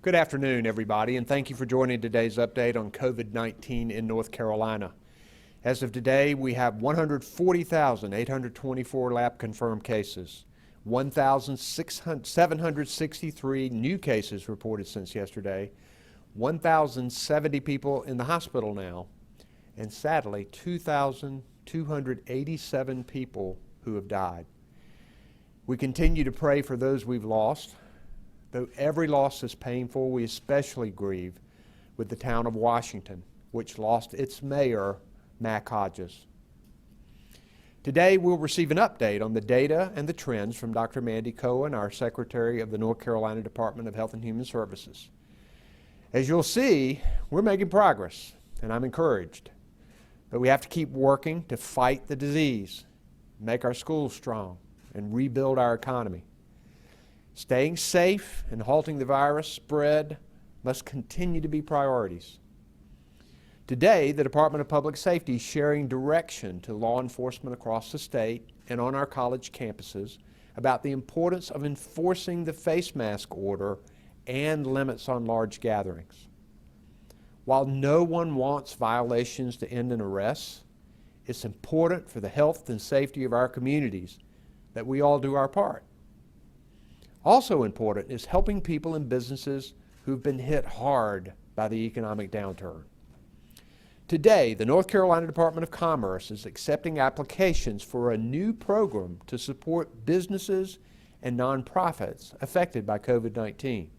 Good afternoon, everybody, and thank you for joining today's update on COVID-19 in North Carolina. As of today, we have 140,824 lab-confirmed cases, 1,763 new cases reported since yesterday, 1,070 people in the hospital now, and sadly, 2,287 people who have died. We continue to pray for those we've lost. Though every loss is painful, we especially grieve with the town of Washington, which lost its mayor, Mac Hodges. Today, we'll receive an update on the data and the trends from Dr. Mandy Cohen, our Secretary of the North Carolina Department of Health and Human Services. As you'll see, we're making progress, and I'm encouraged. But we have to keep working to fight the disease, make our schools strong, and rebuild our economy. Staying safe and halting the virus spread must continue to be priorities. Today, the Department of Public Safety is sharing direction to law enforcement across the state and on our college campuses about the importance of enforcing the face mask order and limits on large gatherings. While no one wants violations to end in arrests, it's important for the health and safety of our communities that we all do our part. Also important is helping people and businesses who've been hit hard by the economic downturn. Today, the North Carolina Department of Commerce is accepting applications for a new program to support businesses and nonprofits affected by COVID-19.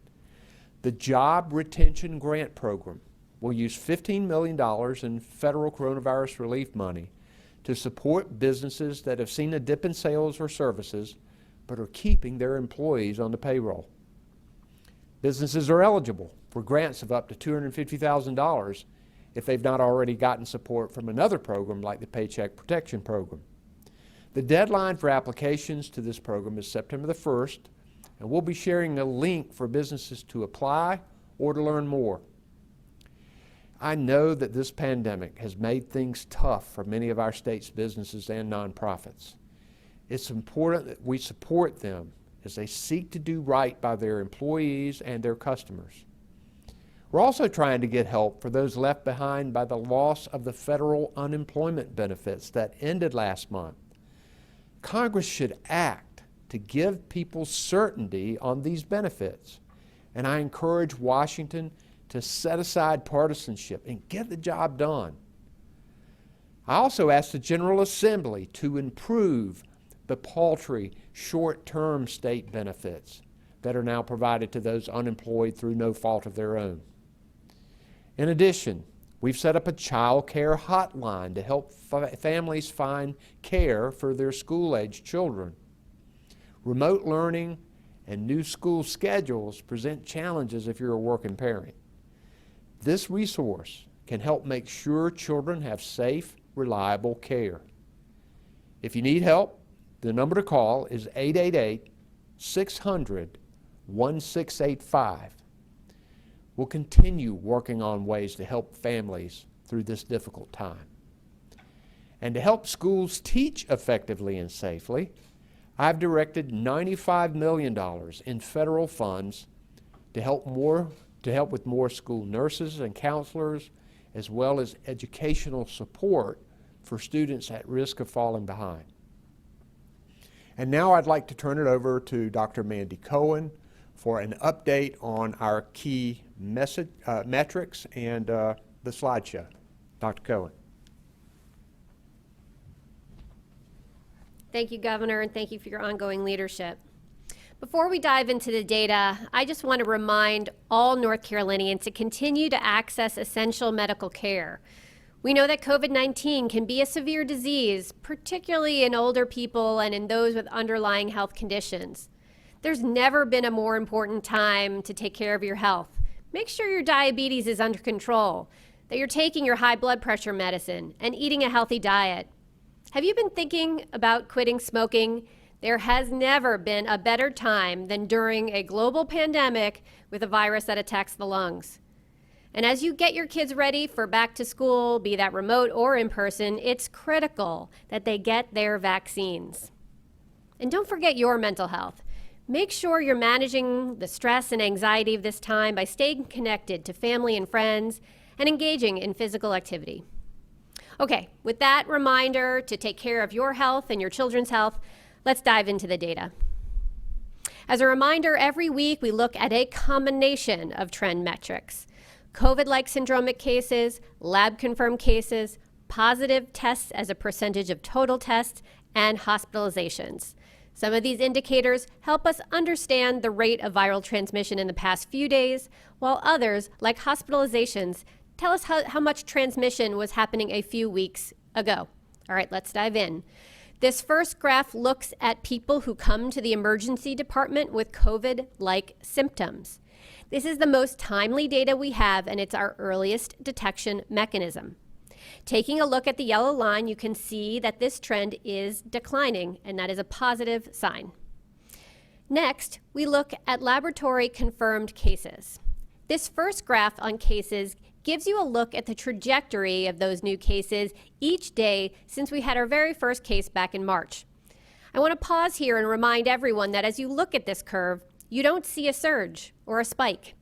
The Job Retention Grant Program will use $15 million in federal coronavirus relief money to support businesses that have seen a dip in sales or services but are keeping their employees on the payroll. Businesses are eligible for grants of up to $250,000 if they've not already gotten support from another program like the Paycheck Protection Program. The deadline for applications to this program is September the 1st, and we'll be sharing a link for businesses to apply or to learn more. I know that this pandemic has made things tough for many of our state's businesses and nonprofits. It's important that we support them as they seek to do right by their employees and their customers. We're also trying to get help for those left behind by the loss of the federal unemployment benefits that ended last month. Congress should act to give people certainty on these benefits, and I encourage Washington to set aside partisanship and get the job done. I also ask the General Assembly to improve the paltry short-term state benefits that are now provided to those unemployed through no fault of their own. In addition, we've set up a child care hotline to help families find care for their school-aged children. Remote learning and new school schedules present challenges if you're a working parent. This resource can help make sure children have safe, reliable care. If you need help, the number to call is 888-600-1685. We'll continue working on ways to help families through this difficult time. And to help schools teach effectively and safely, I've directed $95 million in federal funds to help with more school nurses and counselors, as well as educational support for students at risk of falling behind. And now I'd like to turn it over to Dr. Mandy Cohen for an update on our key metrics and the slideshow. Dr. Cohen. Thank you, Governor, and thank you for your ongoing leadership. Before we dive into the data, I just want to remind all North Carolinians to continue to access essential medical care. We know that COVID-19 can be a severe disease, particularly in older people and in those with underlying health conditions. There's never been a more important time to take care of your health. Make sure your diabetes is under control, that you're taking your high blood pressure medicine, and eating a healthy diet. Have you been thinking about quitting smoking? There has never been a better time than during a global pandemic with a virus that attacks the lungs. And as you get your kids ready for back to school, be that remote or in person, it's critical that they get their vaccines. And don't forget your mental health. Make sure you're managing the stress and anxiety of this time by staying connected to family and friends and engaging in physical activity. Okay, with that reminder to take care of your health and your children's health, let's dive into the data. As a reminder, every week we look at a combination of trend metrics: COVID-like syndromic cases, lab-confirmed cases, positive tests as a percentage of total tests, and hospitalizations. Some of these indicators help us understand the rate of viral transmission in the past few days, while others, like hospitalizations, tell us how much transmission was happening a few weeks ago. All right, let's dive in. This first graph looks at people who come to the emergency department with COVID-like symptoms. This is the most timely data we have, and it's our earliest detection mechanism. Taking a look at the yellow line, you can see that this trend is declining, and that is a positive sign. Next, we look at laboratory confirmed cases. This first graph on cases gives you a look at the trajectory of those new cases each day since we had our very first case back in March. I want to pause here and remind everyone that as you look at this curve, you don't see a surge or a spike.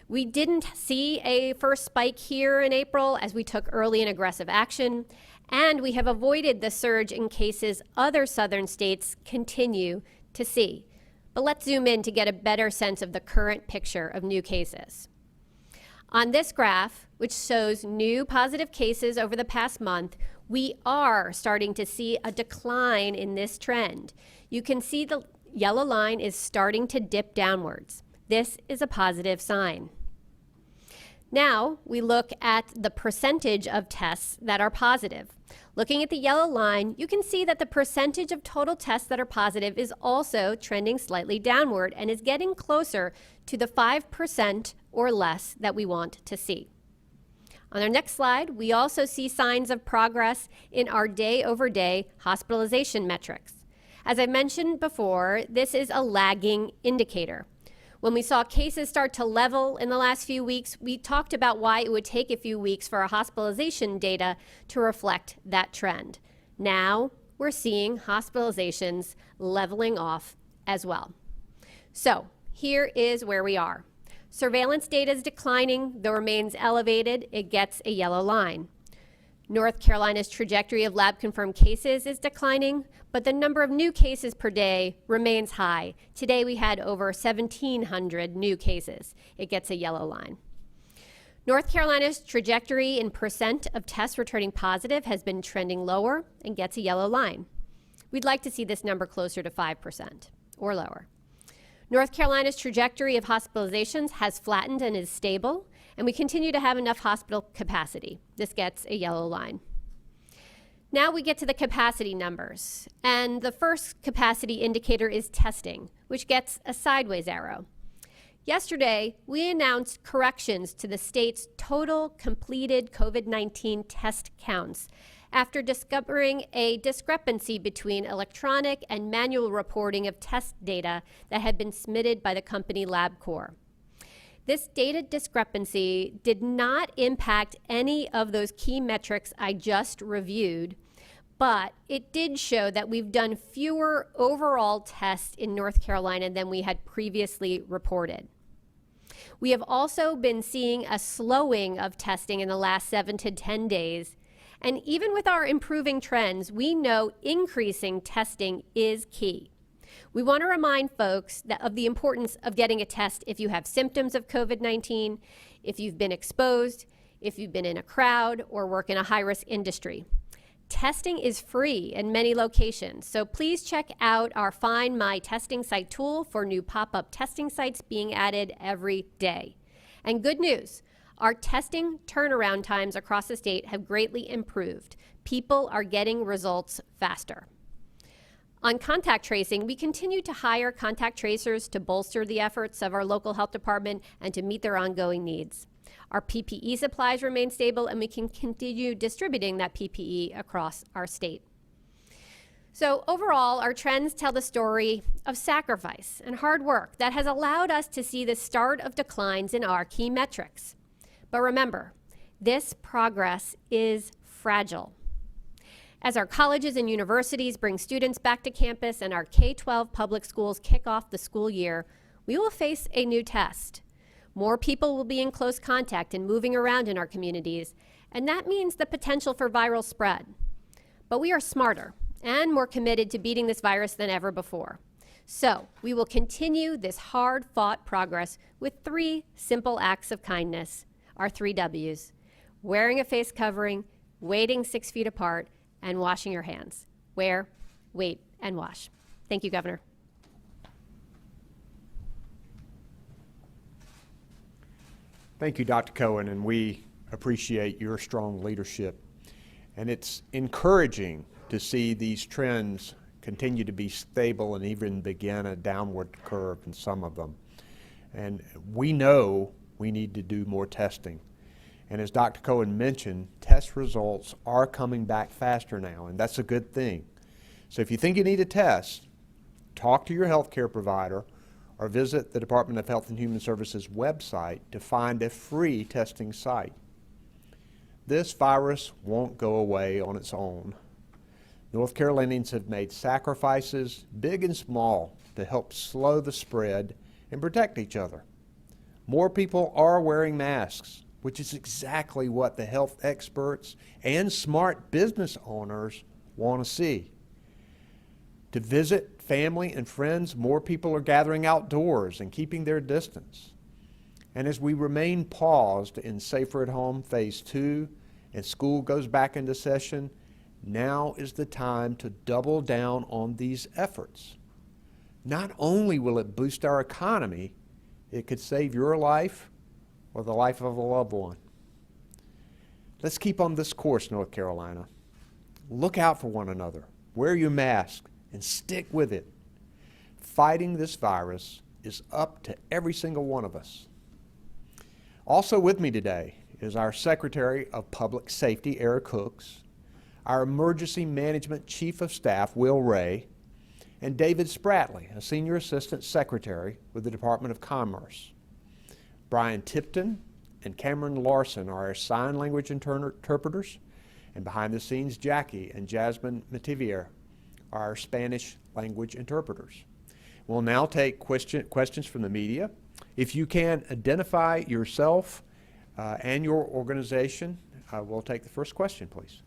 We didn't see a first spike here in April as we took early and aggressive action, and we have avoided the surge in cases other southern states continue to see. But let's zoom in to get a better sense of the current picture of new cases. On this graph, which shows new positive cases over the past month, we are starting to see a decline in this trend. You can see the yellow line is starting to dip downwards. This is a positive sign. Now we look at the percentage of tests that are positive. Looking at the yellow line, you can see that the percentage of total tests that are positive is also trending slightly downward and is getting closer to the 5% or less that we want to see. On our next slide, we also see signs of progress in our day-over-day hospitalization metrics. As I mentioned before, this is a lagging indicator. When we saw cases start to level in the last few weeks, we talked about why it would take a few weeks for our hospitalization data to reflect that trend. Now we're seeing hospitalizations leveling off as well. So here is where we are. Surveillance data is declining, though remains elevated. It gets a yellow line. North Carolina's trajectory of lab-confirmed cases is declining, but the number of new cases per day remains high. Today we had over 1,700 new cases. It gets a yellow line. North Carolina's trajectory in percent of tests returning positive has been trending lower and gets a yellow line. We'd like to see this number closer to 5% or lower. North Carolina's trajectory of hospitalizations has flattened and is stable, and we continue to have enough hospital capacity. This gets a yellow line. Now we get to the capacity numbers, and the first capacity indicator is testing, which gets a sideways arrow. Yesterday, we announced corrections to the state's total completed COVID-19 test counts after discovering a discrepancy between electronic and manual reporting of test data that had been submitted by the company LabCorp. This data discrepancy did not impact any of those key metrics I just reviewed, but it did show that we've done fewer overall tests in North Carolina than we had previously reported. We have also been seeing a slowing of testing in the last 7 to 10 days, and even with our improving trends, we know increasing testing is key. We want to remind folks of the importance of getting a test if you have symptoms of COVID-19, if you've been exposed, if you've been in a crowd, or work in a high-risk industry. Testing is free in many locations, so please check out our Find My Testing Site tool for new pop-up testing sites being added every day. And good news, our testing turnaround times across the state have greatly improved. People are getting results faster. On contact tracing, we continue to hire contact tracers to bolster the efforts of our local health department and to meet their ongoing needs. Our PPE supplies remain stable, and we can continue distributing that PPE across our state. So overall, our trends tell the story of sacrifice and hard work that has allowed us to see the start of declines in our key metrics. But remember, this progress is fragile. As our colleges and universities bring students back to campus and our K-12 public schools kick off the school year, we will face a new test. More people will be in close contact and moving around in our communities, and that means the potential for viral spread. But we are smarter and more committed to beating this virus than ever before. So we will continue this hard-fought progress with 3 simple acts of kindness, our 3 W's: wearing a face covering, waiting 6 feet apart, and washing your hands. Wear, wait, and wash. Thank you, Governor. Thank you, Dr. Cohen, and we appreciate your strong leadership. And it's encouraging to see these trends continue to be stable and even begin a downward curve in some of them. And we know we need to do more testing. And as Dr. Cohen mentioned, test results are coming back faster now, and that's a good thing. So if you think you need a test, talk to your healthcare provider or visit the Department of Health and Human Services website to find a free testing site. This virus won't go away on its own. North Carolinians have made sacrifices, big and small, to help slow the spread and protect each other. More people are wearing masks, which is exactly what the health experts and smart business owners want to see. To visit family and friends, more people are gathering outdoors and keeping their distance. And as we remain paused in Safer at Home Phase 2 and school goes back into session, now is the time to double down on these efforts. Not only will it boost our economy, it could save your life or the life of a loved one. Let's keep on this course, North Carolina. Look out for one another. Wear your mask and stick with it. Fighting this virus is up to every single one of us. Also with me today is our Secretary of Public Safety, Eric Hooks, our Emergency Management Chief of Staff, Will Ray, and David Spratley, a Senior Assistant Secretary with the Department of Commerce. Brian Tipton and Cameron Larson are our sign language interpreters, and behind the scenes, Jackie and Jasmine Mativier are our Spanish language interpreters. We'll now take questions from the media. If you can identify yourself and your organization, we'll take the first question, please.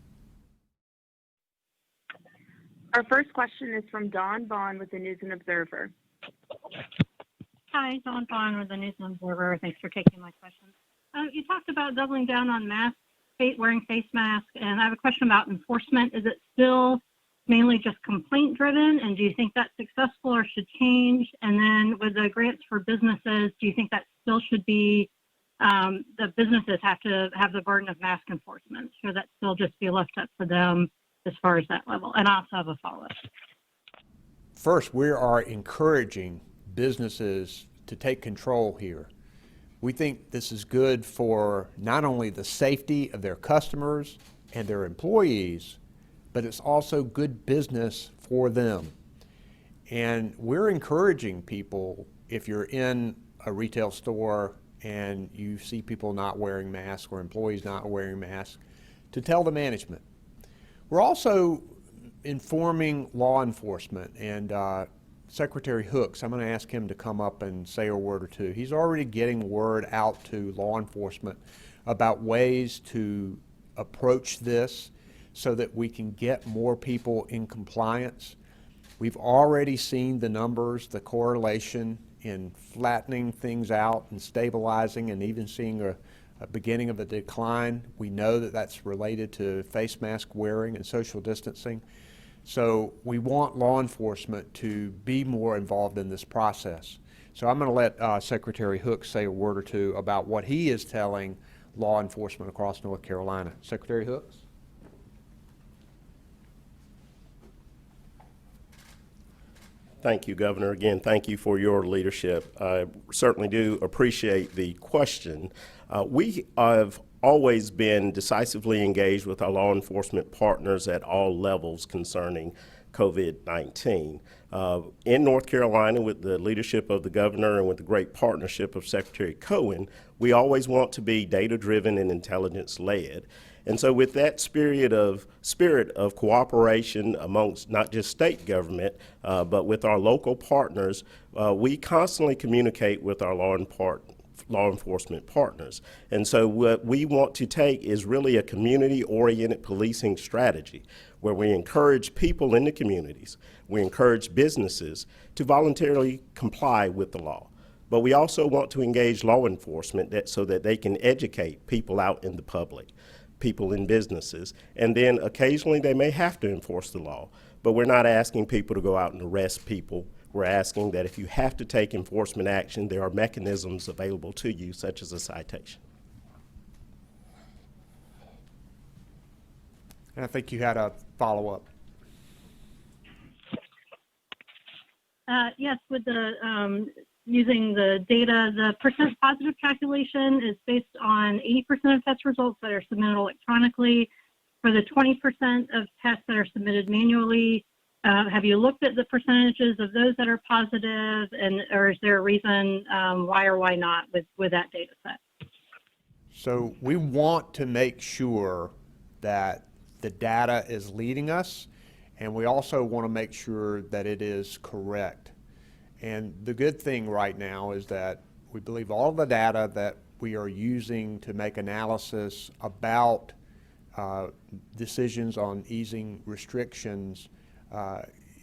Our first question is from Dawn Vaughn with the News and Observer. Hi, Dawn Vaughn with the News and Observer. Thanks for taking my question. You talked about doubling down on masks, wearing face masks, and I have a question about enforcement. Is it still mainly just complaint driven, and do you think that's successful or should change? And then with the grants for businesses, do you think that still should be, the businesses have to have the burden of mask enforcement? Should that still just be left up for them as far as that level? And I also have a follow-up. First, we are encouraging businesses to take control here. We think this is good for not only the safety of their customers and their employees, but it's also good business for them. And we're encouraging people, if you're in a retail store and you see people not wearing masks or employees not wearing masks, to tell the management. We're also informing law enforcement, and Secretary Hooks, I'm going to ask him to come up and say a word or two. He's already getting word out to law enforcement about ways to approach this so that we can get more people in compliance. We've already seen the numbers, the correlation in flattening things out and stabilizing and even seeing a beginning of a decline. We know that that's related to face mask wearing and social distancing. So we want law enforcement to be more involved in this process. So I'm going to let Secretary Hooks say a word or two about what he is telling law enforcement across North Carolina. Secretary Hooks? Thank you, Governor. Again, thank you for your leadership. I certainly do appreciate the question. We have always been decisively engaged with our law enforcement partners at all levels concerning COVID-19. In North Carolina, with the leadership of the governor and with the great partnership of Secretary Cohen, we always want to be data-driven and intelligence-led. And so with that spirit of cooperation amongst not just state government, but with our local partners, we constantly communicate with our law enforcement partners. And so what we want to take is really a community-oriented policing strategy where we encourage people in the communities, we encourage businesses to voluntarily comply with the law. But we also want to engage law enforcement so that they can educate people out in the public, people in businesses, and then occasionally they may have to enforce the law. But we're not asking people to go out and arrest people. We're asking that if you have to take enforcement action, there are mechanisms available to you, such as a citation. And I think you had a follow-up. Yes, with the using the data, the percent positive calculation is based on 80% of test results that are submitted electronically. For the 20% of tests that are submitted manually, have you looked at the percentages of those that are positive, or is there a reason why or why not with that data set? So we want to make sure that the data is leading us, and we also want to make sure that it is correct. And the good thing right now is that we believe all the data that we are using to make analysis about decisions on easing restrictions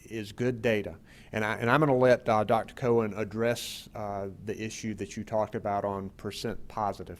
is good data. And I'm going to let Dr. Cohen address the issue that you talked about on percent positive.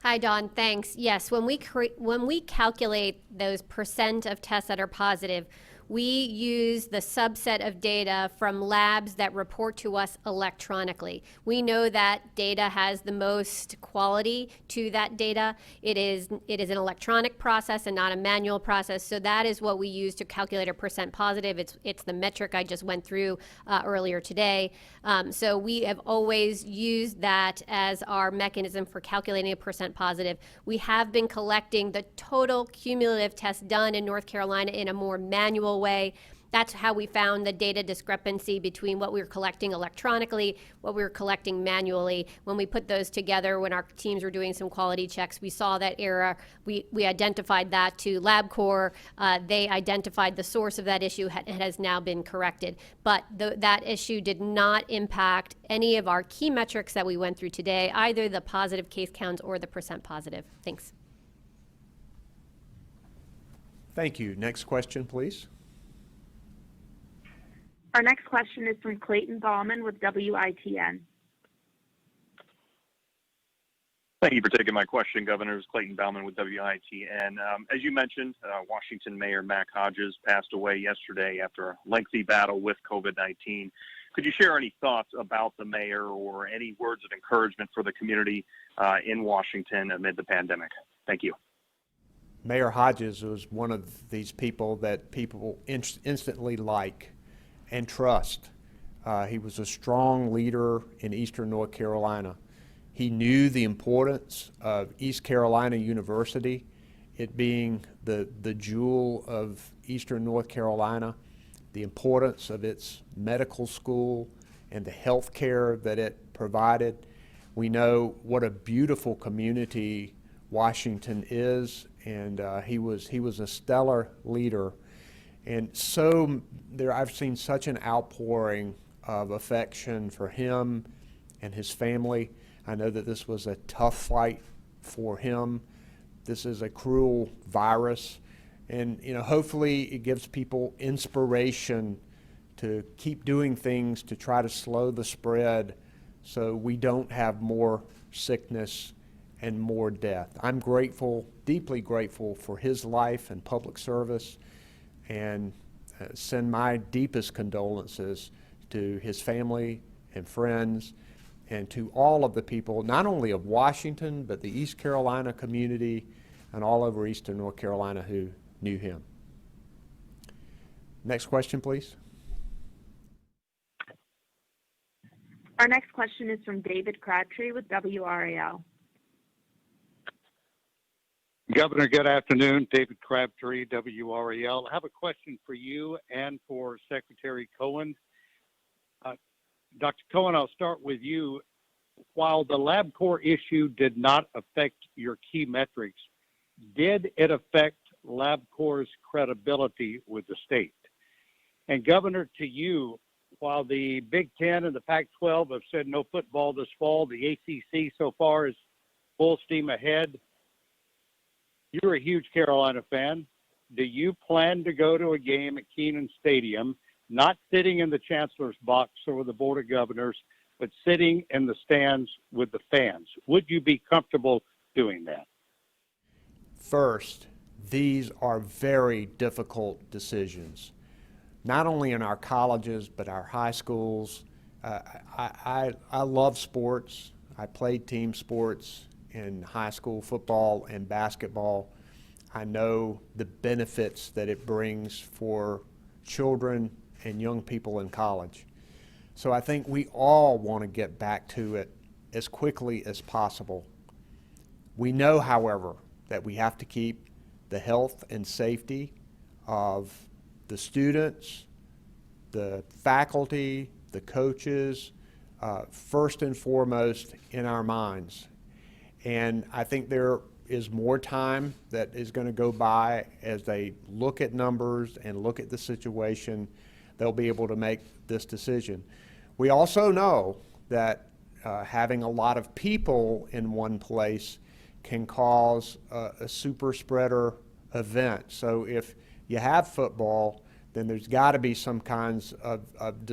Hi, Dawn. Thanks. Yes, when we calculate those percent of tests that are positive, we use the subset of data from labs that report to us electronically. We know that data has the most quality to that data. It is an electronic process and not a manual process, so that is what we use to calculate a percent positive. It's the metric I just went through earlier today. So we have always used that as our mechanism for calculating a percent positive. We have been collecting the total cumulative tests done in North Carolina in a more manual way. That's how we found the data discrepancy between what we were collecting electronically, what we were collecting manually. When we put those together, when our teams were doing some quality checks, we saw that error. We identified that to LabCorp. They identified the source of that issue. It has now been corrected. But that issue did not impact any of our key metrics that we went through today, either the positive case counts or the percent positive. Thanks. Thank you. Next question, please. Our next question is from Clayton Bauman with WITN. Thank you for taking my question, Governor. It's Clayton Bauman with WITN. As you mentioned, Washington Mayor Mac Hodges passed away yesterday after a lengthy battle with COVID-19. Could you share any thoughts about the mayor or any words of encouragement for the community in Washington amid the pandemic? Thank you. Mayor Hodges was one of these people that people instantly like and trust. He was a strong leader in Eastern North Carolina. He knew the importance of East Carolina University, it being the jewel of Eastern North Carolina, the importance of its medical school and the health care that it provided. We know what a beautiful community Washington is, and he was a stellar leader. And so I've seen such an outpouring of affection for him and his family. I know that this was a tough fight for him. This is a cruel virus. And hopefully it gives people inspiration to keep doing things to try to slow the spread so we don't have more sickness and more death. I'm grateful, deeply grateful for his life and public service, and send my deepest condolences to his family and friends and to all of the people, not only of Washington, but the East Carolina community and all over Eastern North Carolina who knew him. Next question, please. Our next question is from David Crabtree with WRAL. Governor, good afternoon. David Crabtree, WREL. I have a question for you and for Secretary Cohen. Dr. Cohen, I'll start with you. While the LabCorp issue did not affect your key metrics, did it affect LabCorp's credibility with the state? And Governor, to you, while the Big Ten and the Pac-12 have said no football this fall, the ACC so far is full steam ahead. You're a huge Carolina fan. Do you plan to go to a game at Kenan Stadium, not sitting in the chancellor's box or with the Board of Governors, but sitting in the stands with the fans? Would you be comfortable doing that? First, these are very difficult decisions, not only in our colleges, but our high schools. I love sports. I played team sports in high school, football and basketball. I know the benefits that it brings for children and young people in college. So I think we all want to get back to it as quickly as possible. We know, however, that we have to keep the health and safety of the students, the faculty, the coaches, first and foremost in our minds. And I think there is more time that is going to go by as they look at numbers and look at the situation. They'll be able to make this decision. We also know that having a lot of people in one place can cause a super spreader event. So if you have football, then there's got to be some kinds of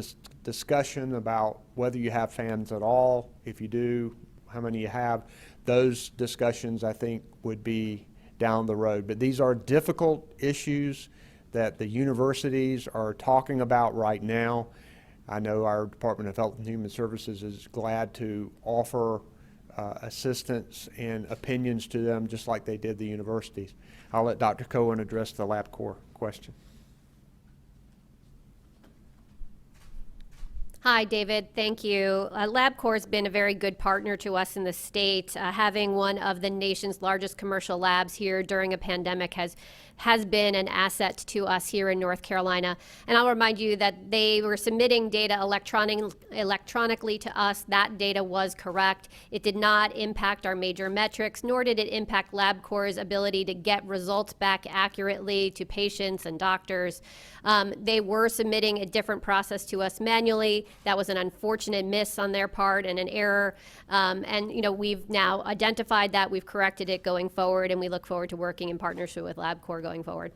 discussion about whether you have fans at all. If you do, how many you have. Those discussions, I think, would be down the road. But these are difficult issues that the universities are talking about right now. I know our Department of Health and Human Services is glad to offer assistance and opinions to them, just like they did the universities. I'll let Dr. Cohen address the LabCorp question. Hi, David. Thank you. LabCorp has been a very good partner to us in the state. Having one of the nation's largest commercial labs here during a pandemic has been an asset to us here in North Carolina. And I'll remind you that they were submitting data electronically to us. That data was correct. It did not impact our major metrics, nor did it impact LabCorp's ability to get results back accurately to patients and doctors. They were submitting a different process to us manually. That was an unfortunate miss on their part and an error. And we've now identified that, we've corrected it going forward, and we look forward to working in partnership with LabCorp going forward.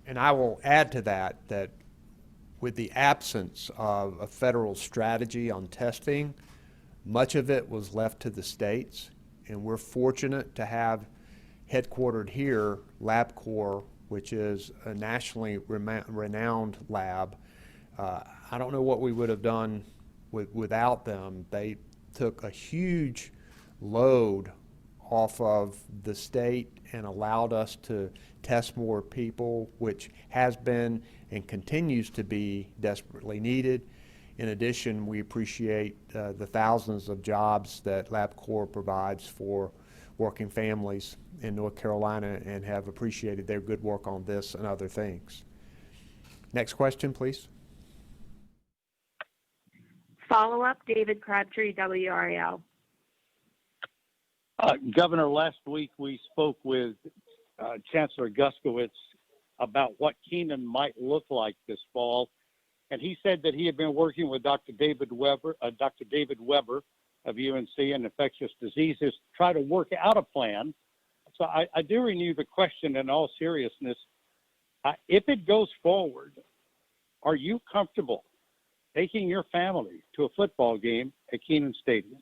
And I will add to that with the absence of a federal strategy on testing, much of it was left to the states, and we're fortunate to have headquartered here LabCorp, which is a nationally renowned lab. I don't know what we would have done without them. They took a huge load off of the state and allowed us to test more people, which has been and continues to be desperately needed. In addition, we appreciate the thousands of jobs that LabCorp provides for working families in North Carolina and have appreciated their good work on this and other things. Next question, please. Follow-up, David Crabtree, WRAL. Governor, last week we spoke with Chancellor Guskowitz about what Kenan might look like this fall, and he said that he had been working with Dr. David Weber of UNC and infectious diseases to try to work out a plan. So I do renew the question in all seriousness. If it goes forward, are you comfortable taking your family to a football game at Kenan Stadium?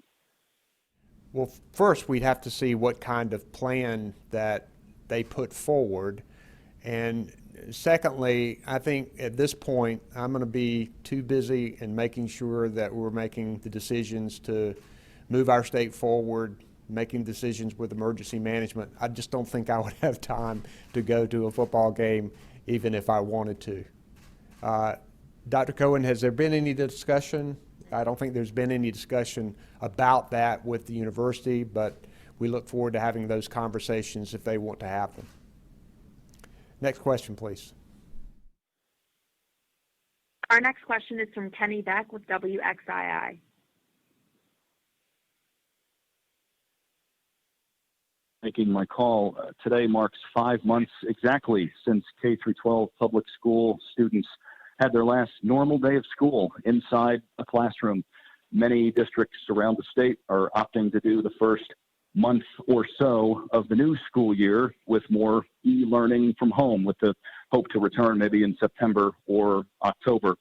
Well, first we'd have to see what kind of plan that they put forward. And secondly, I think at this point, I'm going to be too busy in making sure that we're making the decisions to move our state forward, making decisions with emergency management. I just don't think I would have time to go to a football game even if I wanted to. Dr. Cohen, has there been any discussion I don't think there's been any discussion about that with the university, but we look forward to having those conversations if they want to have them. Next question, please. Our next question is from Kenny Beck with WXII. Making my call. Today marks 5 months exactly since K-12 public school students had their last normal day of school inside a classroom. Many districts around the state are opting to do the first month or so of the new school year with more e-learning from home, with the hope to return maybe in September or October.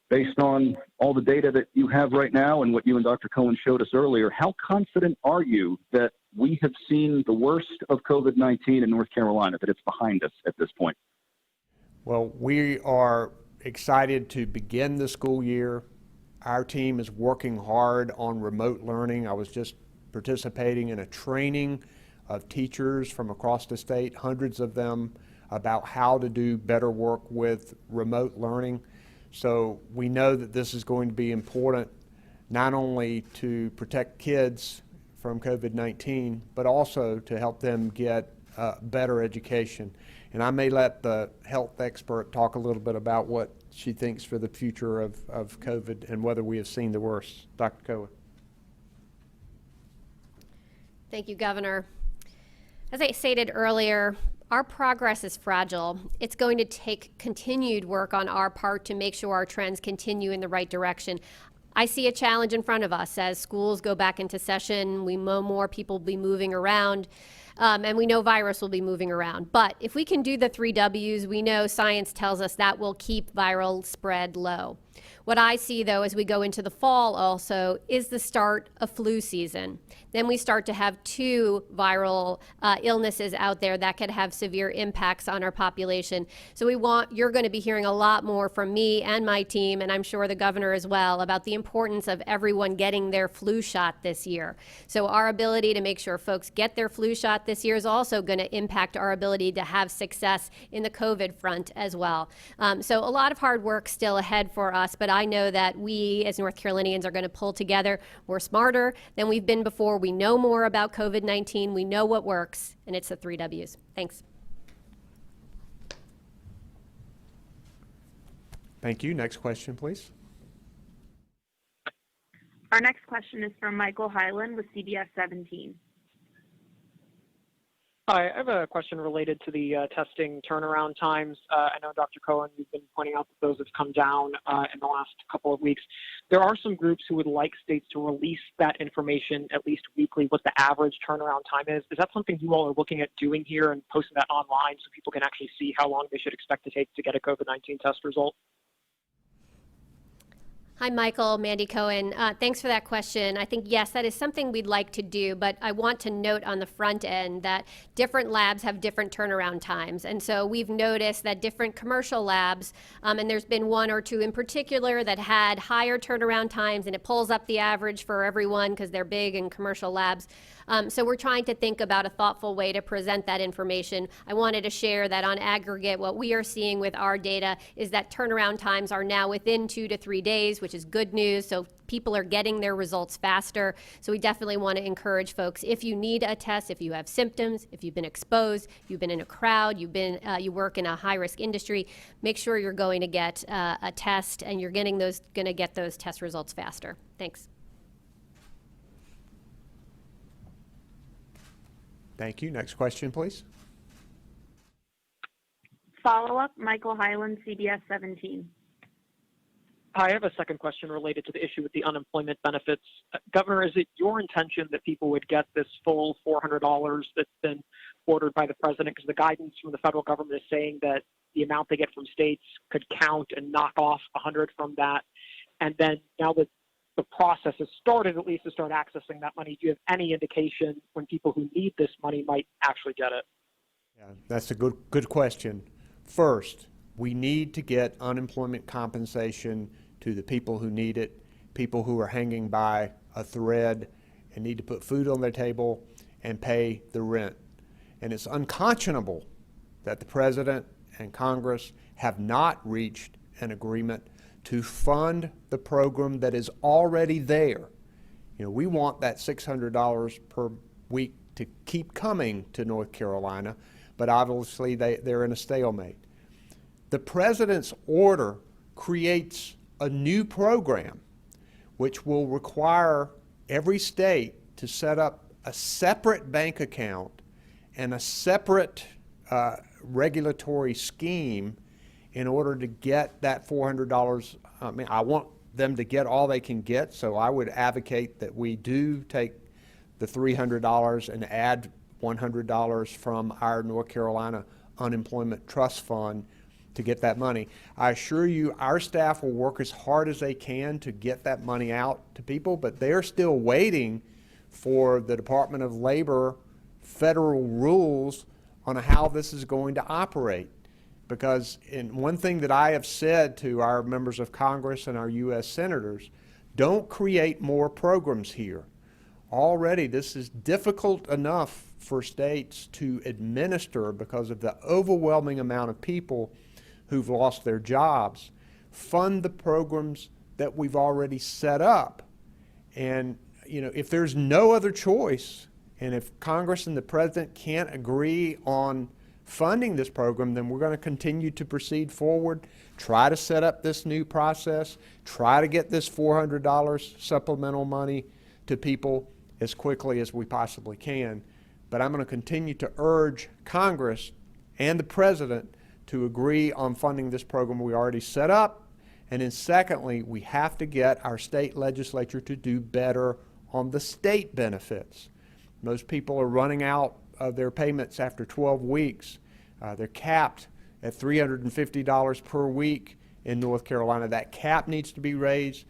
Based on all the data that you have right now and what you and Dr. Cohen showed us earlier, how confident are you that we have seen the worst of COVID-19 in North Carolina, that it's behind us at this point? Well, we are excited to begin the school year. Our team is working hard on remote learning. I was just participating in a training of teachers from across the state, hundreds of them, about how to do better work with remote learning. So we know that this is going to be important, not only to protect kids from COVID-19, but also to help them get better education. And I may let the health expert talk a little bit about what she thinks for the future of COVID and whether we have seen the worst. Dr. Cohen. Thank you, Governor. As I stated earlier, our progress is fragile. It's going to take continued work on our part to make sure our trends continue in the right direction. I see a challenge in front of us as schools go back into session. We know more people will be moving around, and we know virus will be moving around. But if we can do the 3 W's, we know science tells us that will keep viral spread low. What I see, though, as we go into the fall also is the start of flu season. Then we start to have 2 viral illnesses out there that could have severe impacts on our population. So you're going to be hearing a lot more from me and my team, and I'm sure the governor as well, about the importance of everyone getting their flu shot this year. So our ability to make sure folks get their flu shot this year is also going to impact our ability to have success in the COVID front as well. So a lot of hard work still ahead for us, but I know that we as North Carolinians are going to pull together. We're smarter than we've been before. We know more about COVID-19. We know what works, and it's the 3 W's. Thanks. Thank you. Next question, please. Our next question is from Michael Hyland with CBS 17. Hi, I have a question related to the testing turnaround times. I know, Dr. Cohen, you've been pointing out that those have come down in the last couple of weeks. There are some groups who would like states to release that information at least weekly, what the average turnaround time is. Is that something you all are looking at doing here and posting that online so people can actually see how long they should expect to take to get a COVID-19 test result? Hi, Michael. Mandy Cohen. Thanks for that question. I think, yes, that is something we'd like to do, but I want to note on the front end that different labs have different turnaround times. And so we've noticed that different commercial labs, and there's been 1 or 2 in particular that had higher turnaround times, and it pulls up the average for everyone because they're big and commercial labs. So we're trying to think about a thoughtful way to present that information. I wanted to share that on aggregate, what we are seeing with our data is that turnaround times are now within 2 to 3 days, which is good news. So people are getting their results faster. So we definitely want to encourage folks, if you need a test, if you have symptoms, if you've been exposed, you've been in a crowd, you work in a high-risk industry, make sure you're going to get a test and you're going to get those test results faster. Thanks. Thank you. Next question, please. Follow-up, Michael Hyland, CBS 17. Hi, I have a second question related to the issue with the unemployment benefits. Governor, is it your intention that people would get this full $400 that's been ordered by the president? Because the guidance from the federal government is saying that the amount they get from states could count and knock off 100 from that. And then now that the process has started, at least to start accessing that money, do you have any indication when people who need this money might actually get it? Yeah, that's a good question. First, we need to get unemployment compensation to the people who need it, people who are hanging by a thread and need to put food on their table and pay the rent. And it's unconscionable that the president and Congress have not reached an agreement to fund the program that is already there. You know, we want that $600 per week to keep coming to North Carolina, but obviously they're in a stalemate. The president's order creates a new program which will require every state to set up a separate bank account and a separate regulatory scheme in order to get that $400. I mean, I want them to get all they can get, so I would advocate that we do take the $300 and add $100 from our North Carolina Unemployment Trust Fund to get that money. I assure you our staff will work as hard as they can to get that money out to people, but they're still waiting for the Department of Labor federal rules on how this is going to operate. Because one thing that I have said to our members of Congress and our U.S. senators, don't create more programs here. Already this is difficult enough for states to administer because of the overwhelming amount of people who've lost their jobs. Fund the programs that we've already set up. And you know, if there's no other choice, and if Congress and the President can't agree on funding this program, then we're going to continue to proceed forward, try to set up this new process, try to get this $400 supplemental money to people as quickly as we possibly can. But I'm going to continue to urge Congress and the President to agree on funding this program we already set up. And then secondly, we have to get our state legislature to do better on the state benefits. Most people are running out of their payments after 12 weeks. They're capped at $350 per week in North Carolina. That cap needs to be raised.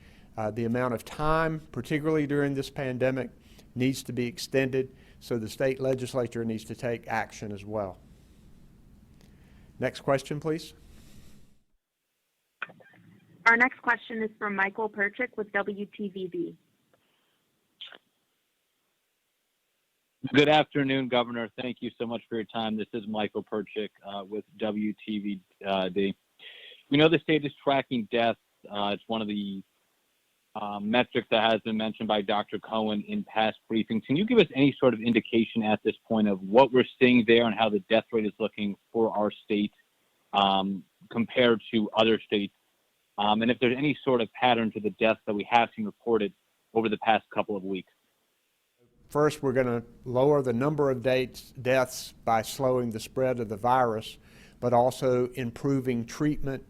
The amount of time, particularly during this pandemic, needs to be extended, so the state legislature needs to take action as well. Next question, please. Our next question is from Michael Perchik with WTVB. Good afternoon, Governor. Thank you so much for your time. This is Michael Perchik with WTVD. We know the state is tracking deaths. It's one of the metrics that has been mentioned by Dr. Cohen in past briefings. Can you give us any sort of indication at this point of what we're seeing there and how the death rate is looking for our state compared to other states? And if there's any sort of pattern to the deaths that we have seen reported over the past couple of weeks? First, we're going to lower the number of deaths by slowing the spread of the virus, but also improving treatment,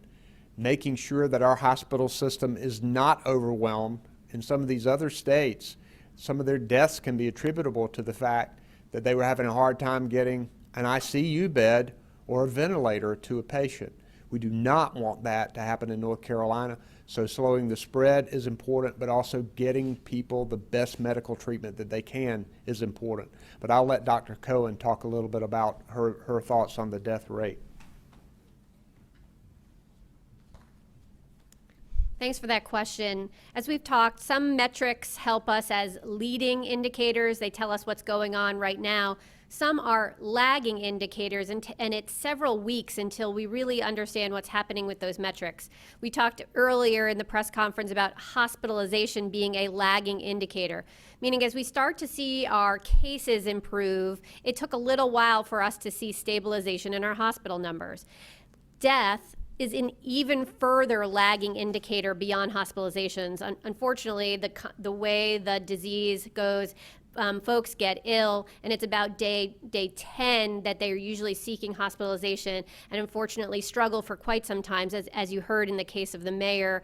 making sure that our hospital system is not overwhelmed. In some of these other states, some of their deaths can be attributable to the fact that they were having a hard time getting an ICU bed or a ventilator to a patient. We do not want that to happen in North Carolina. So slowing the spread is important, but also getting people the best medical treatment that they can is important. But I'll let Dr. Cohen talk a little bit about her thoughts on the death rate. Thanks for that question. As we've talked, some metrics help us as leading indicators. They tell us what's going on right now. Some are lagging indicators, and it's several weeks until we really understand what's happening with those metrics. We talked earlier in the press conference about hospitalization being a lagging indicator, meaning as we start to see our cases improve, it took a little while for us to see stabilization in our hospital numbers. Death is an even further lagging indicator beyond hospitalizations. Unfortunately, the way the disease goes, folks get ill, and it's about day 10 that they're usually seeking hospitalization, and unfortunately struggle for quite some time, as you heard in the case of the mayor,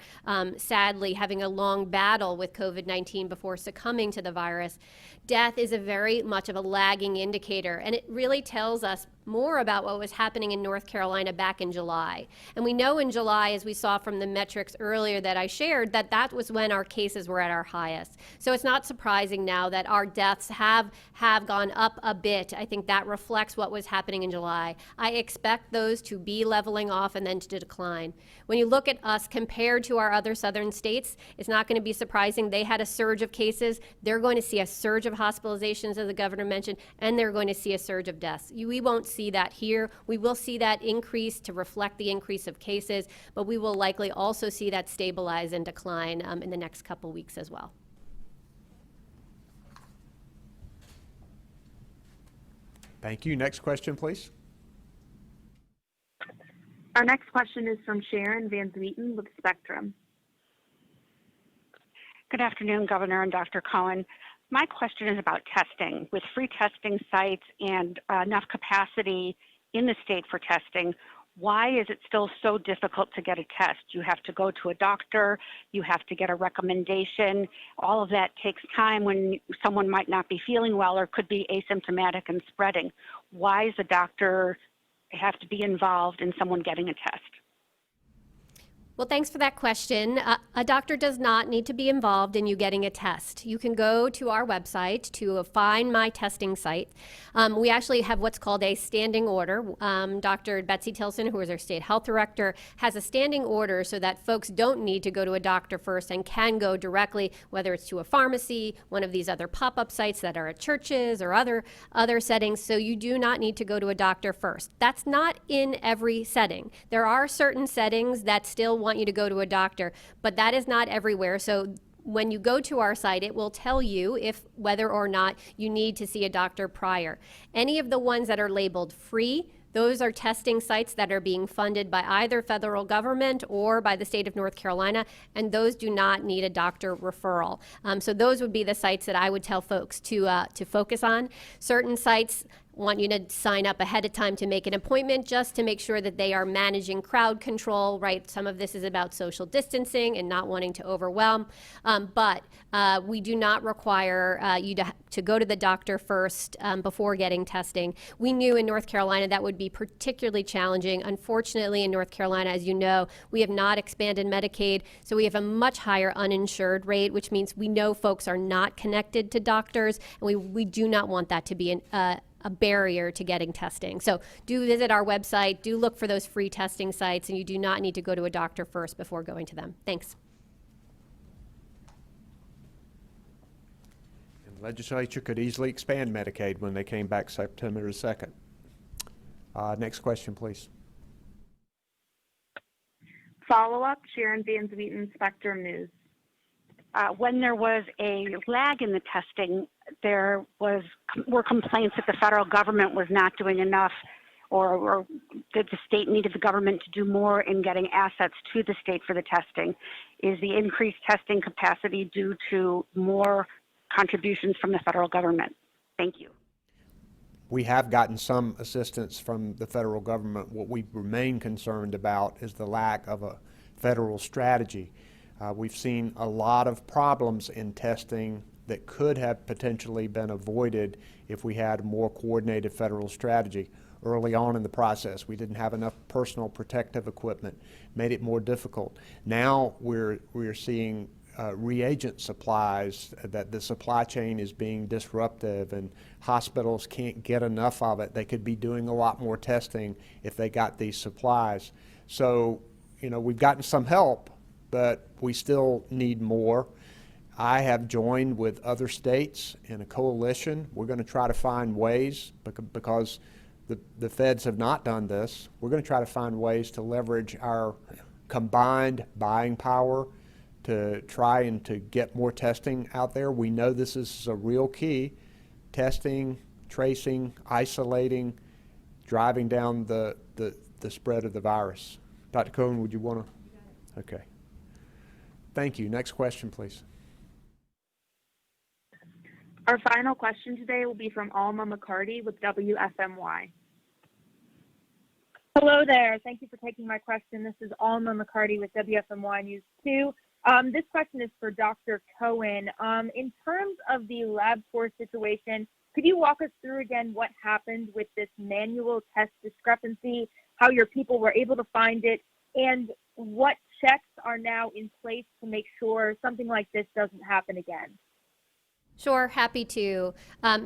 sadly having a long battle with COVID-19 before succumbing to the virus. Death is a very much of a lagging indicator, and it really tells us more about what was happening in North Carolina back in July. And we know in July, as we saw from the metrics earlier that I shared, that was when our cases were at our highest. So it's not surprising now that our deaths have gone up a bit. I think that reflects what was happening in July. I expect those to be leveling off and then to decline. When you look at us compared to our other southern states, it's not going to be surprising. They had a surge of cases. They're going to see a surge of hospitalizations, as the governor mentioned, and they're going to see a surge of deaths. We won't see see that here. We will see that increase to reflect the increase of cases, but we will likely also see that stabilize and decline in the next couple weeks as well. Thank you. Next question, please. Our next question is from Sharon Van Zwieten with Spectrum. Good afternoon, Governor and Dr. Cohen. My question is about testing. With free testing sites and enough capacity in the state for testing, why is it still so difficult to get a test? You have to go to a doctor, you have to get a recommendation. All of that takes time when someone might not be feeling well or could be asymptomatic and spreading. Why does a doctor have to be involved in someone getting a test? Well, thanks for that question. A doctor does not need to be involved in you getting a test. You can go to our website to find my testing site. We actually have what's called a standing order. Dr. Betsy Tilson, who is our state health director, has a standing order so that folks don't need to go to a doctor first and can go directly, whether it's to a pharmacy, one of these other pop-up sites that are at churches or other settings. So you do not need to go to a doctor first. That's not in every setting. There are certain settings that still want you to go to a doctor, but that is not everywhere. So when you go to our site, it will tell you whether or not you need to see a doctor prior. Any of the ones that are labeled free, those are testing sites that are being funded by either federal government or by the state of North Carolina, and those do not need a doctor referral. So those would be the sites that I would tell folks to focus on. Certain sites want you to sign up ahead of time to make an appointment just to make sure that they are managing crowd control, right? Some of this is about social distancing and not wanting to overwhelm, but we do not require you to go to the doctor first before getting testing. We knew in North Carolina that would be particularly challenging. Unfortunately, in North Carolina, as you know, we have not expanded Medicaid, so we have a much higher uninsured rate, which means we know folks are not connected to doctors, and we do not want that to be a barrier to getting testing. So do visit our website, do look for those free testing sites, and you do not need to go to a doctor first before going to them. Thanks. And the legislature could easily expand Medicaid when they came back September 2nd. Next question, please. Follow-up, Sharon Van Zwieten, Spectrum News. When there was a lag in the testing, there were complaints that the federal government was not doing enough, or that the state needed the government to do more in getting assets to the state for the testing. Is the increased testing capacity due to more contributions from the federal government? Thank you. We have gotten some assistance from the federal government. What we remain concerned about is the lack of a federal strategy. We've seen a lot of problems in testing that could have potentially been avoided if we had a more coordinated federal strategy. Early on in the process, we didn't have enough personal protective equipment, made it more difficult. Now we're seeing reagent supplies, that the supply chain is being disruptive and hospitals can't get enough of it. They could be doing a lot more testing if they got these supplies. So, we've gotten some help, but we still need more. I have joined with other states in a coalition. We're going to try to find ways, because the feds have not done this. We're going to try to find ways to leverage our combined buying power to try and to get more testing out there. We know this is a real key. Testing, tracing, isolating, driving down the spread of the virus. Dr. Cohen, would you want to? Okay. Thank you. Next question, please. Our final question today will be from Alma McCarty with WFMY. Hello there. Thank you for taking my question. This is Alma McCarty with WFMY News 2. This question is for Dr. Cohen. In terms of the LabCorp situation, could you walk us through again what happened with this manual test discrepancy, how your people were able to find it, and what checks are now in place to make sure something like this doesn't happen again? Sure, happy to.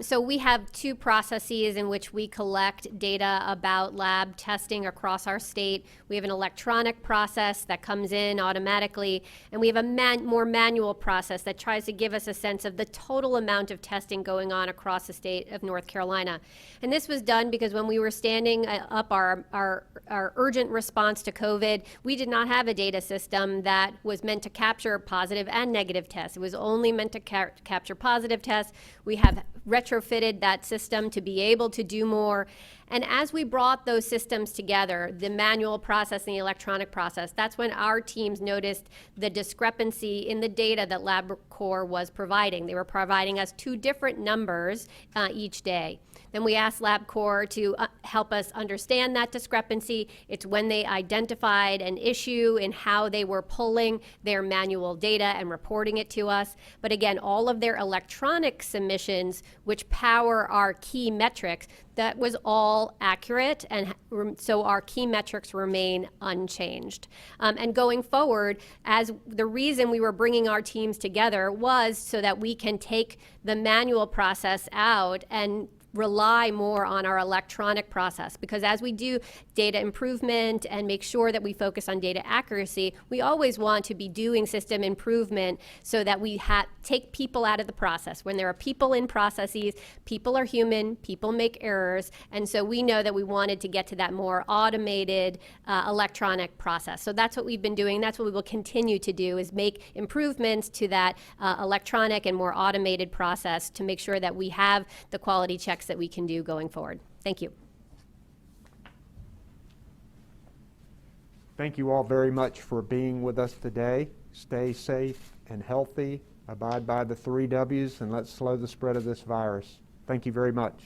So we have two processes in which we collect data about lab testing across our state. We have an electronic process that comes in automatically, and we have a more manual process that tries to give us a sense of the total amount of testing going on across the state of North Carolina. And this was done because when we were standing up our urgent response to COVID, we did not have a data system that was meant to capture positive and negative tests. It was only meant to capture positive tests. We have retrofitted that system to be able to do more. And as we brought those systems together, the manual process and the electronic process, that's when our teams noticed the discrepancy in the data that LabCorp was providing. They were providing us two different numbers each day. Then we asked LabCorp to help us understand that discrepancy. It's when they identified an issue in how they were pulling their manual data and reporting it to us. But again, all of their electronic submissions, which power our key metrics, that was all accurate, and so our key metrics remain unchanged. And going forward, as the reason we were bringing our teams together was so that we can take the manual process out and rely more on our electronic process, because as we do data improvement and make sure that we focus on data accuracy, we always want to be doing system improvement so that we take people out of the process. When there are people in processes, people are human, people make errors, and so we know that we wanted to get to that more automated electronic process. So that's what we've been doing. That's what we will continue to do, is make improvements to that electronic and more automated process to make sure that we have the quality checks that we can do going forward. Thank you. Thank you all very much for being with us today. Stay safe and healthy, abide by the 3 W's, and let's slow the spread of this virus. Thank you very much.